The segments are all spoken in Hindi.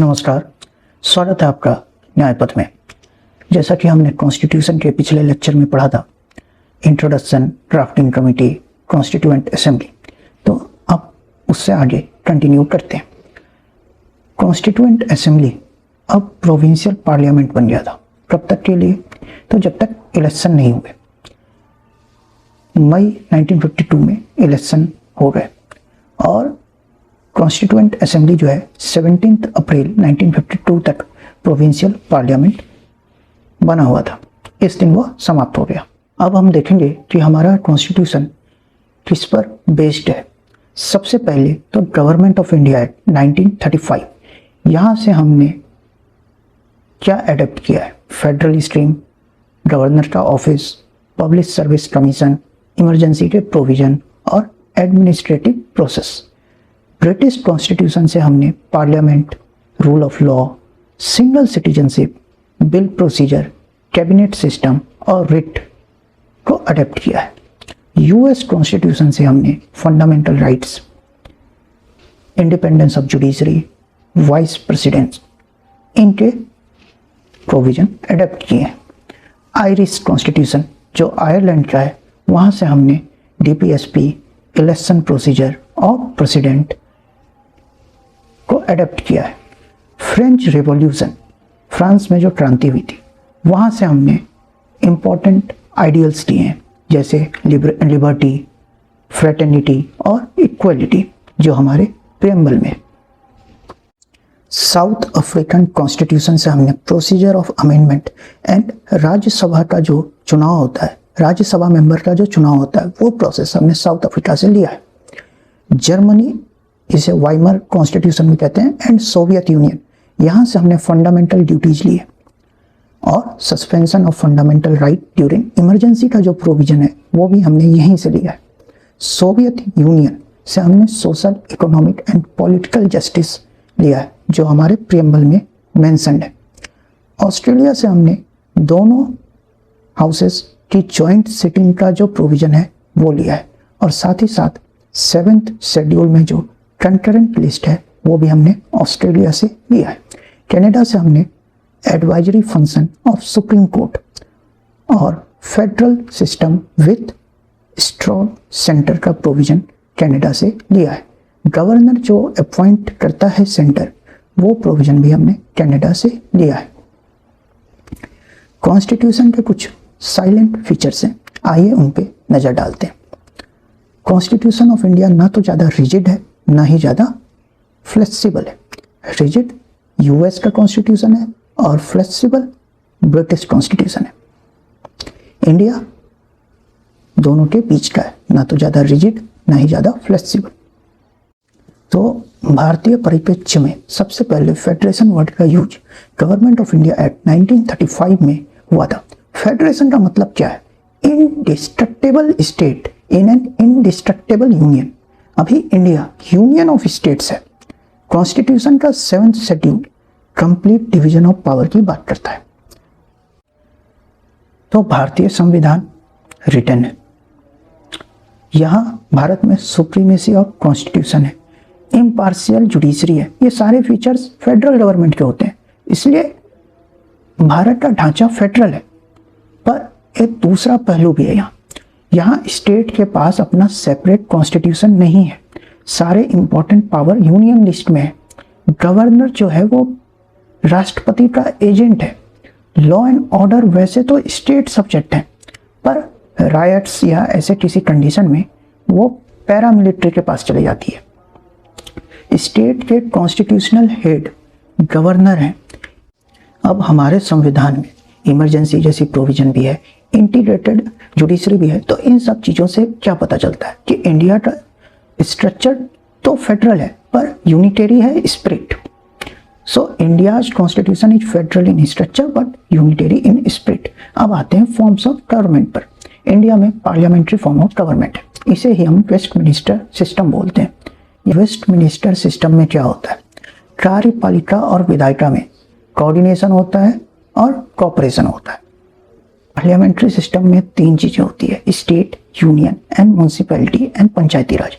नमस्कार, स्वागत है आपका न्यायपथ में। जैसा कि हमने कॉन्स्टिट्यूशन के पिछले लेक्चर में पढ़ा था, introduction, drafting committee, constituent assembly, तो अब उससे आगे कंटिन्यू करते हैं। कॉन्स्टिट्यूएंट असेंबली अब प्रोविंशियल पार्लियामेंट बन गया था। कब तक के लिए? तो जब तक इलेक्शन नहीं हुए। मई 1952 में इलेक्शन हो गए और कॉन्स्टिट्यूएंट असेंबली जो है 17 अप्रैल 1952 तक प्रोविंशियल पार्लियामेंट बना हुआ था। इस दिन वह समाप्त हो गया। अब हम देखेंगे कि हमारा कॉन्स्टिट्यूशन किस पर बेस्ड है। सबसे पहले तो गवर्नमेंट ऑफ इंडिया एक्ट 1935, यहाँ से हमने क्या एडप्ट किया है? फेडरल स्ट्रीम, गवर्नर का office, public service commission, emergency के प्रोविजन और एडमिनिस्ट्रेटिव प्रोसेस। ब्रिटिश कॉन्स्टिट्यूशन से हमने parliament, rule of law, single citizenship, bill procedure, cabinet system और रिट को अडेप्ट किया है। यूएस कॉन्स्टिट्यूशन से हमने fundamental rights, independence of judiciary, vice president, इनके प्रोविजन अडेप्ट किए हैं। आयरिश कॉन्स्टिट्यूशन जो आयरलैंड का है, वहाँ से हमने डीपीएसपी, इलेक्शन प्रोसीजर और प्रेसिडेंट को अडेप्ट किया है। फ्रेंच रिवॉल्यूशन, फ्रांस में जो क्रांति हुई थी, वहाँ से हमने इम्पोर्टेंट आइडियल्स दिए हैं, जैसे लिबर्टी, फ्रेटर्निटी और इक्वलिटी, जो हमारे प्रेम्बल में। साउथ अफ्रीकन कॉन्स्टिट्यूशन से हमने procedure of amendment and Rajya Sabha का जो चुनाव होता है, राज्यसभा मेंबर का जो चुनाव होता है, वो प्रोसेस हमने साउथ अफ्रीका से लिया है। जर्मनी, इसे वाइमर कॉन्स्टिट्यूशन भी कहते हैं, एंड सोवियत यूनियन, यहाँ से हमने फंडामेंटल ड्यूटीज लिए और suspension of fundamental right during emergency का जो प्रोविजन है, वो भी हमने यहीं से लिया है। सोवियत यूनियन से हमने social, economic and political justice लिया है, जो हमारे प्रियम्बल में मेंशन्ड है। ऑस्ट्रेलिया से हमने दोनों हाउसेस की जॉइंट सिटिंग का जो प्रोविजन है वो लिया है, और साथ ही साथ 7th शेड्यूल में जो कंकरेंट लिस्ट है वो भी हमने ऑस्ट्रेलिया से लिया है। कनाडा से हमने advisory function of supreme court और federal system with strong centre का प्रोविजन कनाडा से लिया है। गवर्नर जो अपॉइंट करता है सेंटर, वो प्रोविजन भी हमने कनाडा से लिया है। कॉन्स्टिट्यूशन के कुछ साइलेंट फीचर्स हैं, आइए उन पे नजर डालते हैं। कॉन्स्टिट्यूशन ऑफ इंडिया ना तो ज़्यादा रिजिड है, ना ही ज़्यादा फ्लेक्सिबल है। रिजिड यूएस का कॉन्स्टिट्यूशन है और फ्लेक्सिबल ब्रिटिश कॉन्स्टिट्यूशन है। इंडिया दोनों के बीच का है, ना तो ज़्यादा रिजिड, ना ही ज़्यादा फ्लेक्सिबल। तो भारतीय परिप्रेक्ष्य में सबसे पहले फेडरेशन वर्ड का use government of India act 1935 में हुआ था। फेडरेशन का मतलब क्या है? Indestructible state in an indestructible union. अभी इंडिया यूनियन ऑफ स्टेट्स है। कॉन्स्टिट्यूशन का 7th schedule complete division of power की बात करता है। तो भारतीय संविधान रिटन है। यहाँ भारत में सुप्रीमेसी ऑफ कॉन्स्टिट्यूशन है, इम्पार्शियल जुडिशरी है। ये सारे फीचर्स फेडरल गवर्नमेंट के होते हैं, इसलिए भारत का ढांचा फेडरल है। पर एक दूसरा पहलू भी है यहाँ स्टेट के पास अपना सेपरेट कॉन्स्टिट्यूशन नहीं है। सारे इंपॉर्टेंट पावर यूनियन लिस्ट में है। गवर्नर जो है वो राष्ट्रपति का एजेंट है। लॉ एंड ऑर्डर वैसे तो स्टेट सब्जेक्ट है, पर रायट्स या ऐसे किसी कंडीशन में वो पैरामिलिट्री के पास चली जाती है। स्टेट के कॉन्स्टिट्यूशनल हेड गवर्नर हैं। अब हमारे संविधान में इमरजेंसी जैसी प्रोविजन भी है, इंटीग्रेटेड जुडिशरी भी है। तो इन सब चीज़ों से क्या पता चलता है कि इंडिया का स्ट्रक्चर तो फेडरल है, पर यूनिटरी है spirit. So India's constitution is federal in structure but unitary in spirit. अब आते हैं फॉर्म्स ऑफ गवर्नमेंट पर। इंडिया में पार्लियामेंट्री फॉर्म ऑफ गवर्नमेंट है, इसे ही हम वेस्टमिनिस्टर सिस्टम बोलते हैं। वेस्टमिनिस्टर सिस्टम में क्या होता है? कार्यपालिका और विधायिका में कोऑर्डिनेशन होता है और कोऑपरेशन होता है। पार्लियामेंट्री सिस्टम में 3 चीजें होती है, state, union and municipality and panchayati raj,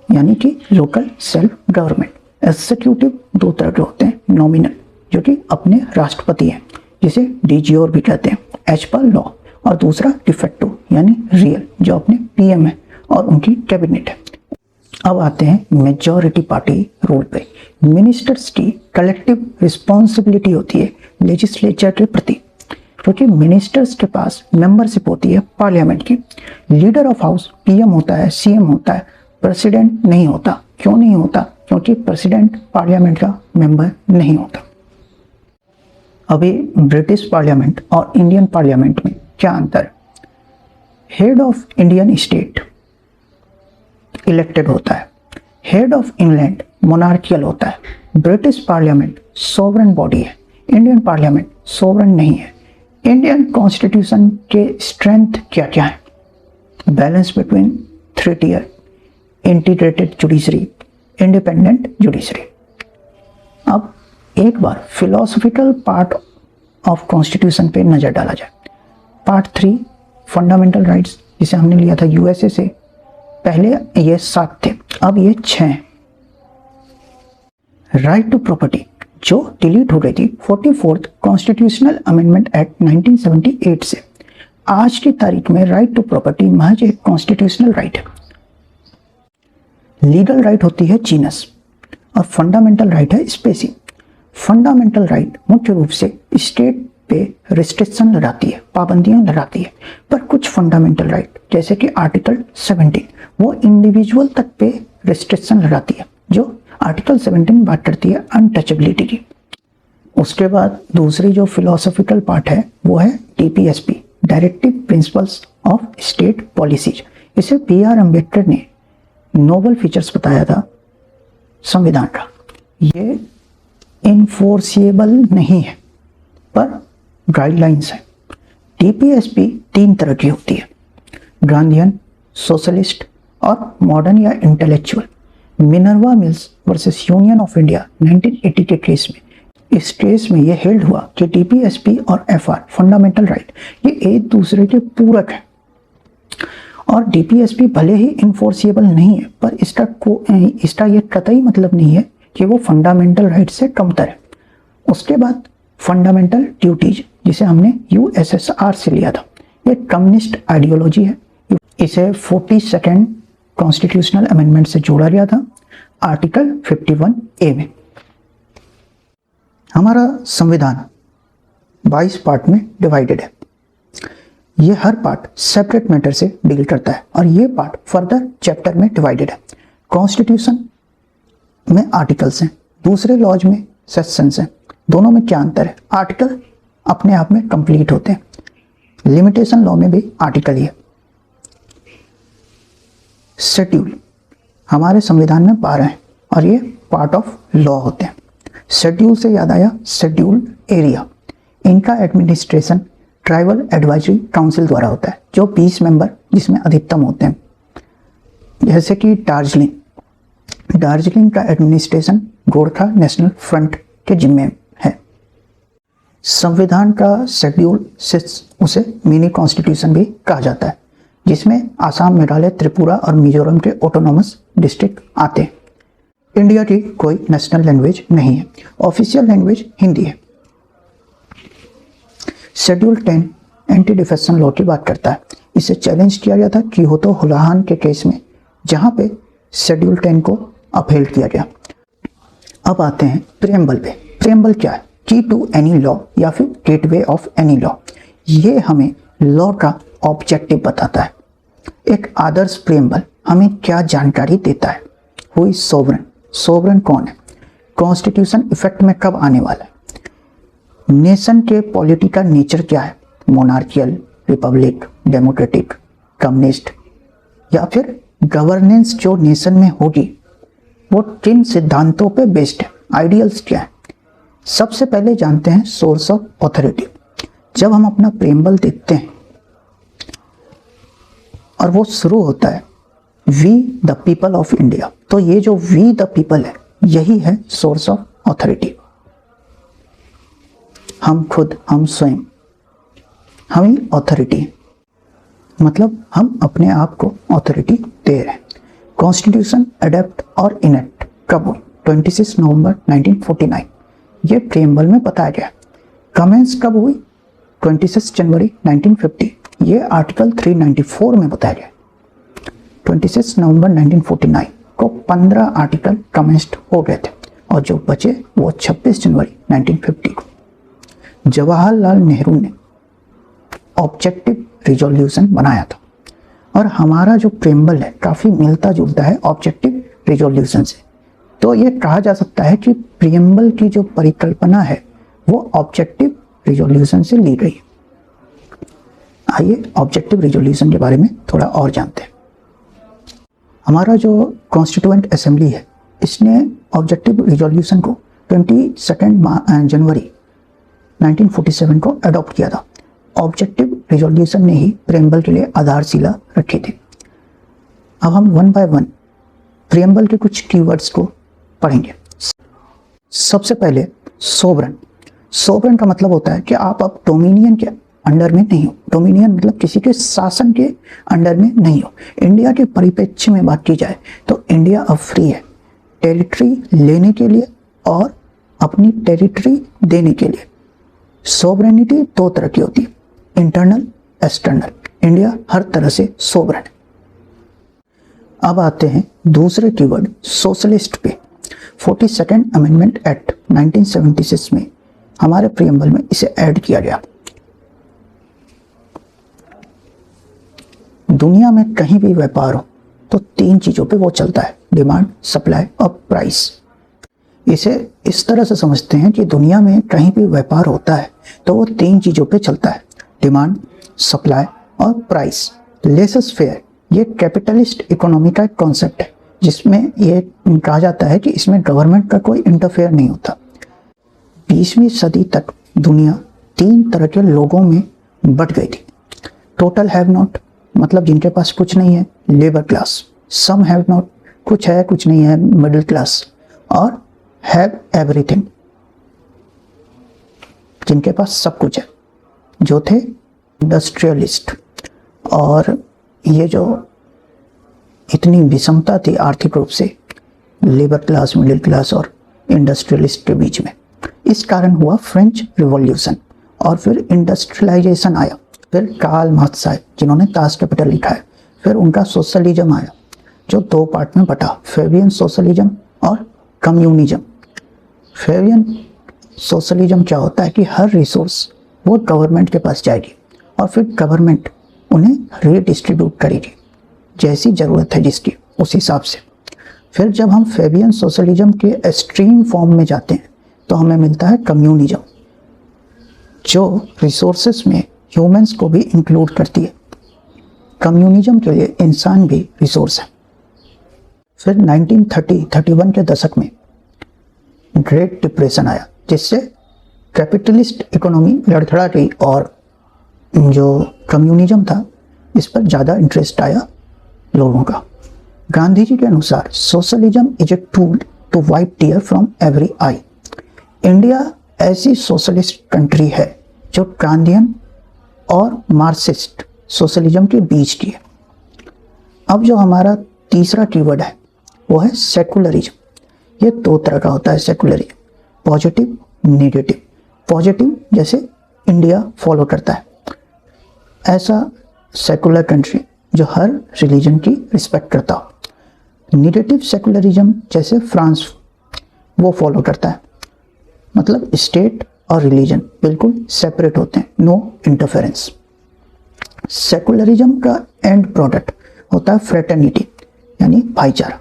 यानी कि लोकल सेल्फ गवर्नमेंट। एग्जीक्यूटिव दो तरह के होते हैं, नॉमिनल जो कि अपने राष्ट्रपति हैं जिसे डीजीओर भी कहते हैं एज पर लॉ, और दूसरा डिफेक्टो यानी रियल जो अपने पीएम है और उनकी कैबिनेट है। अब आते हैं मेजॉरिटी पार्टी रूल पे। मिनिस्टर्स की कलेक्टिव रिस्पॉन्सिबिलिटी होती है लेजिस्लेचर के प्रति, क्योंकि मिनिस्टर्स के पास मेंबरशिप होती है पार्लियामेंट की। लीडर ऑफ हाउस पीएम होता है, सीएम होता है, प्रेसिडेंट नहीं होता। क्यों नहीं होता? क्योंकि प्रेसिडेंट पार्लियामेंट का मेंबर नहीं होता। अभी ब्रिटिश पार्लियामेंट और इंडियन पार्लियामेंट में क्या अंतर है? Head of Indian state elected होता है, हेड ऑफ इंग्लैंड मोनार्कियल होता है। ब्रिटिश पार्लियामेंट सोवरेन बॉडी है, इंडियन पार्लियामेंट सोवरेन नहीं है। इंडियन कॉन्स्टिट्यूशन के स्ट्रेंथ क्या क्या है? Balance between three tier, integrated judiciary, independent judiciary. अब एक बार फिलोसफिकल पार्ट ऑफ कॉन्स्टिट्यूशन पे नजर डाला जाए। पार्ट 3 फंडामेंटल राइट्स, जिसे हमने लिया था यूएसए से, पहले ये 7 थे, अब ये 6 हैं। राइट टू प्रॉपर्टी जो डिलीट हो गई थी 44th कॉन्स्टिट्यूशनल अमेंडमेंट एक्ट 1978 से, आज की तारीख में राइट टू प्रॉपर्टी महज एक कॉन्स्टिट्यूशनल राइट है। लीगल राइट होती है जीनस और फंडामेंटल राइट है स्पेसी। फंडामेंटल राइट मुख्य रूप से स्टेट पे रिस्ट्रिक्शन लगाती है, पाबंदियां लगाती है, पर कुछ फंडामेंटल राइट जैसे कि आर्टिकल 17 वो इंडिविजुअल तक पे रिस्ट्रिक्शन लगाती है। जो आर्टिकल 17 बात करती है अनटचेबिलिटी की। उसके बाद दूसरी जो फिलोसॉफिकल पार्ट है वो है DPSP, directive principles of state policies. इसे पीआर अम्बेडकर ने नोबल फीचर्स बताया था संविधान का। ये इनफोर्सिएबल नहीं है पर गाइडलाइंस है। डीपीएसपी 3 तरह की होती है, गांधीयन, सोशलिस्ट और मॉडर्न या intellectual. Minerva mills versus union of India 1980 के केस में, इस केस में यह हेल्ड हुआ कि डीपीएसपी और एफआर फंडामेंटल राइट ये एक दूसरे के पूरक है, और डीपीएसपी भले ही इनफोर्सिएबल नहीं है पर इसका यह कतई मतलब नहीं है कि वो फंडामेंटल राइट से कमतर है। उसके बाद फंडामेंटल ड्यूटीज, जिसे हमने यूएसएसआर से लिया था, ये कम्युनिस्ट आइडियोलॉजी है। इसे 42nd कॉन्स्टिट्यूशनल अमेंडमेंट से जोड़ा गया था आर्टिकल 51A में। हमारा संविधान 22 पार्ट में डिवाइडेड है। ये हर पार्ट सेपरेट मैटर से डील करता है और ये पार्ट फर्दर चैप्टर में डिवाइडेड है। कॉन्स्टिट्यूशन में आर्टिकल्स हैं, दूसरे लॉज में सेक्शंस हैं। दोनों में क्या अंतर है? आर्टिकल अपने आप में कंप्लीट होते हैं, लिमिटेशन लॉ में भी आर्टिकल ही है। शेड्यूल हमारे संविधान में 12 हैं और ये पार्ट ऑफ लॉ होते हैं। शेड्यूल से याद आया शेड्यूल एरिया, इनका एडमिनिस्ट्रेशन ट्राइबल एडवाइजरी काउंसिल द्वारा होता है, जो 20 मेंबर जिसमें अधिकतम होते हैं। जैसे कि दार्जिलिंग का एडमिनिस्ट्रेशन गोरखा नेशनल फ्रंट के जिम्मे है। संविधान का शेड्यूल 6 उसे मिनी कॉन्स्टिट्यूशन भी कहा जाता है, जिसमें आसाम, मेघालय, त्रिपुरा और मिजोरम के ऑटोनॉमस डिस्ट्रिक्ट आते हैं। इंडिया की कोई नेशनल लैंग्वेज नहीं है, ऑफिशियल लैंग्वेज हिंदी है। शेड्यूल 10 एंटी डिफेक्शन लॉ की बात करता है। इसे चैलेंज किया गया था क्योतो हुलाहान के केस में, जहां पे शेड्यूल 10 को अपहेल्ड किया गया। अब आते हैं प्रियम्बल पे। प्रियम्बल क्या है? की टू एनी लॉ या फिर गेटवे ऑफ एनी लॉ। ये हमें लॉ का ऑब्जेक्टिव बताता है। एक आदर्श प्रियम्बल हमें क्या जानकारी देता है? Who is sovereign? सोवरेन कौन है? कॉन्स्टिट्यूशन इफेक्ट में कब आने वाला है? नेशन के पॉलिटी का नेचर क्या है? मोनार्कियल, रिपब्लिक, डेमोक्रेटिक, कम्युनिस्ट, या फिर गवर्नेंस जो नेशन में होगी वो किन सिद्धांतों पे बेस्ड है? आइडियल्स क्या है? सबसे पहले जानते हैं सोर्स ऑफ ऑथोरिटी। जब हम अपना प्रियम्बल देखते हैं और वो शुरू होता है we the people of India, तो ये जो वी द पीपल है यही है सोर्स ऑफ ऑथोरिटी। हम खुद, हम स्वयं, हम ही ऑथोरिटी, मतलब हम अपने आप को ऑथोरिटी दे रहे हैं। कॉन्स्टिट्यूशन अडेप्ट और इनेक्ट कब हुई? 26 नवंबर 1949 ये प्रियम्बल में बताया गया। कमेंस कब हुई? 26 जनवरी 1950 ये आर्टिकल 394 में बताया गया। 26 नवंबर 1949 को 15 आर्टिकल कमेंस्ड हो गए थे और जो बचे वो 26 जनवरी 1950 को जवाहरलाल नेहरू ने ऑब्जेक्टिव रिजोल्यूशन बनाया था। और हमारा जो प्रियम्बल है काफ़ी मिलता जुलता है ऑब्जेक्टिव रिजोल्यूशन से। तो ये कहा जा सकता है कि प्रियम्बल की जो परिकल्पना है वो ऑब्जेक्टिव रिजोल्यूशन से ली गई। आइए ऑब्जेक्टिव रिजोल्यूशन के बारे में थोड़ा और जानते हैं। हमारा जो कॉन्स्टिट्यूएंट असेंबली है इसने ऑब्जेक्टिव रिजोल्यूशन को 22 जनवरी 1947 को अडॉप्ट किया था। ऑब्जेक्टिव रिजोल्यूशन ने ही प्रियम्बल के लिए आधारशिला रखी थी। अब हम वन बाय वन प्रियम्बल के कुछ कीवर्ड्स को पढ़ेंगे। सबसे पहले सोवरन। सोवरन का मतलब होता है कि आप अब डोमिनियन के अंडर में नहीं हो। डोमिनियन मतलब किसी के शासन के अंडर में नहीं हो। इंडिया के परिप्रेक्ष्य में बात की जाए तो इंडिया अब फ्री है टेरिटरी लेने के लिए और अपनी टेरिटरी देने के लिए। सोवरेनिटी दो तरह की होती है, इंटरनल, एक्सटर्नल। इंडिया हर तरह से सोवरन है। अब आते हैं दूसरे कीवर्ड सोशलिस्ट पे। 42nd अमेंडमेंट एक्ट 1976 में हमारे प्रियम्बल में इसे ऐड किया गया। दुनिया में कहीं भी व्यापार हो तो तीन चीजों पे वो चलता है, डिमांड, सप्लाई और प्राइस। इसे इस तरह से समझते हैं कि दुनिया में कहीं भी व्यापार होता है तो वो तीन चीजों पे चलता है, डिमांड, सप्लाई और प्राइस। लेसस फेयर ये कैपिटलिस्ट इकोनॉमी का एक कॉन्सेप्ट है जिसमें ये कहा जाता है कि इसमें गवर्नमेंट का कोई इंटरफेयर नहीं होता। 20वीं सदी तक दुनिया तीन तरह के लोगों में बट गई थी। टोटल हैव नॉट मतलब जिनके पास कुछ नहीं है, labour class. Some have not कुछ है कुछ नहीं है, मिडिल क्लास। और हैव एवरीथिंग जिनके पास सब कुछ है, जो थे इंडस्ट्रियलिस्ट। और ये जो इतनी विषमता थी आर्थिक रूप से लेबर क्लास, मिडिल क्लास और इंडस्ट्रियलिस्ट के बीच में, इस कारण हुआ फ्रेंच रिवॉल्यूशन। और फिर इंडस्ट्रियलाइजेशन आया। फिर कार्ल मार्क्स आए जिन्होंने दास कैपिटल लिखा है। फिर उनका सोशलिज्म आया जो दो पार्ट में बटा, फेबियन सोशलिज्म और कम्युनिज्म। फेबियन सोशलिज्म क्या होता है कि हर रिसोर्स वो गवर्नमेंट के पास जाएगी और फिर गवर्नमेंट उन्हें रीडिस्ट्रीब्यूट करेगी जैसी ज़रूरत है जिसकी, उस हिसाब से। फिर जब हम फेबियन सोशलिज्म के एक्सट्रीम फॉर्म में जाते हैं तो हमें मिलता है कम्युनिज्म, जो रिसोर्सेस में ह्यूमंस को भी इंक्लूड करती है। कम्युनिज्म के लिए इंसान भी रिसोर्स है। फिर 1930-31 के दशक में ग्रेट डिप्रेशन आया जिससे कैपिटलिस्ट इकोनॉमी लड़खड़ा गई और जो कम्युनिज्म था इस पर ज़्यादा इंटरेस्ट आया लोगों का। गांधी जी के अनुसार socialism is a tool to wipe tear from every eye. India ऐसी सोशलिस्ट कंट्री है जो गांधीयन और मार्क्सिस्ट सोशलिज्म के बीच की है। अब जो हमारा तीसरा कीवर्ड है वो है सेकुलरिज्म। ये दो तरह का होता है सेकुलरिज्म, पॉजिटिव, नेगेटिव। पॉजिटिव जैसे इंडिया फॉलो करता है, ऐसा सेकुलर कंट्री जो हर रिलीजन की रिस्पेक्ट करता हो। नेगेटिव सेकुलरिज्म जैसे फ्रांस वो फॉलो करता है, मतलब स्टेट और रिलीजन बिल्कुल सेपरेट होते हैं, नो इंटरफेरेंस। सेकुलरिज्म का एंड प्रोडक्ट होता है फ्रेटर्निटी यानी भाईचारा।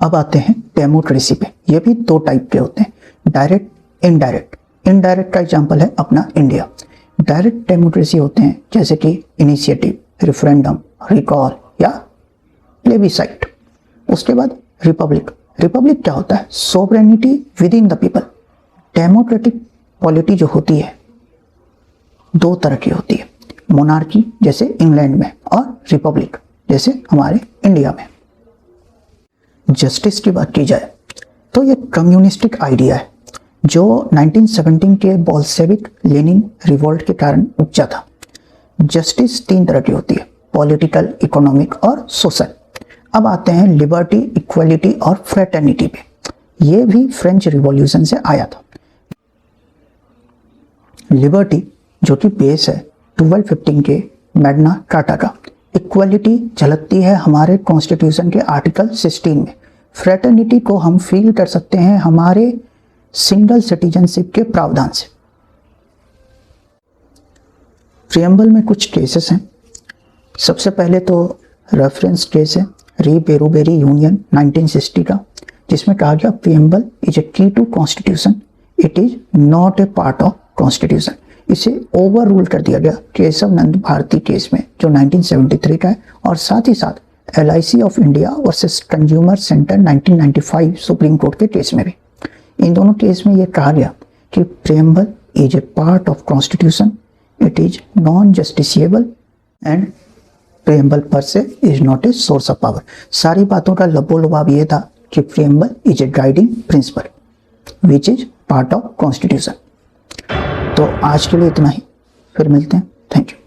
अब आते हैं डेमोक्रेसी पे। ये भी दो टाइप के होते हैं, डायरेक्ट, इनडायरेक्ट। इनडायरेक्ट का एग्जांपल है अपना इंडिया। डायरेक्ट डेमोक्रेसी होते हैं जैसे कि इनिशिएटिव, रेफरेंडम, रिकॉल या प्लेबिसाइट। उसके बाद रिपब्लिक। रिपब्लिक क्या होता है? Sovereignty with in the people. Democratic polity जो होती है दो तरह की होती है, मोनार्की जैसे इंग्लैंड में और रिपब्लिक जैसे हमारे इंडिया में। जस्टिस की बात की जाए तो ये कम्युनिस्टिक आइडिया है जो 1917 के बोल्शेविक लेनिन रिवोल्ट के कारण उपजा था। जस्टिस तीन तरह की होती है, पॉलिटिकल, इकोनॉमिक और सोशल। अब आते हैं लिबर्टी, इक्वलिटी और फ्रेटर्निटी पे। ये भी फ्रेंच रिवॉल्यूशन से आया था। लिबर्टी जो कि बेस है 1215 के मैग्ना कार्टा का। इक्वलिटी झलकती है हमारे कॉन्स्टिट्यूशन के आर्टिकल 16 में। फ्रेटर्निटी को हम फील कर सकते हैं हमारे सिंगल सिटीजनशिप के प्रावधान से। प्रियम्बल में कुछ केसेस हैं। सबसे पहले तो रेफरेंस केस है री बेरूबेरी यूनियन 1960 का, जिसमें कहा गया preamble is a key to constitution, it is not a part of constitution. इसे ओवर रूल कर दिया गया केशव नंद भारती केस में जो 1973 का है, और साथ ही साथ LIC of India versus consumer centre 1995 supreme court के केस में भी। इन दोनों केस में यह कहा गया कि preamble is A part of constitution, it is non justiciable and preamble पर से is not a source of power. सारी बातों का लबोलबाब ये था कि preamble is A guiding principal which is part of constitution. तो आज के लिए इतना ही, फिर मिलते हैं। Thank you.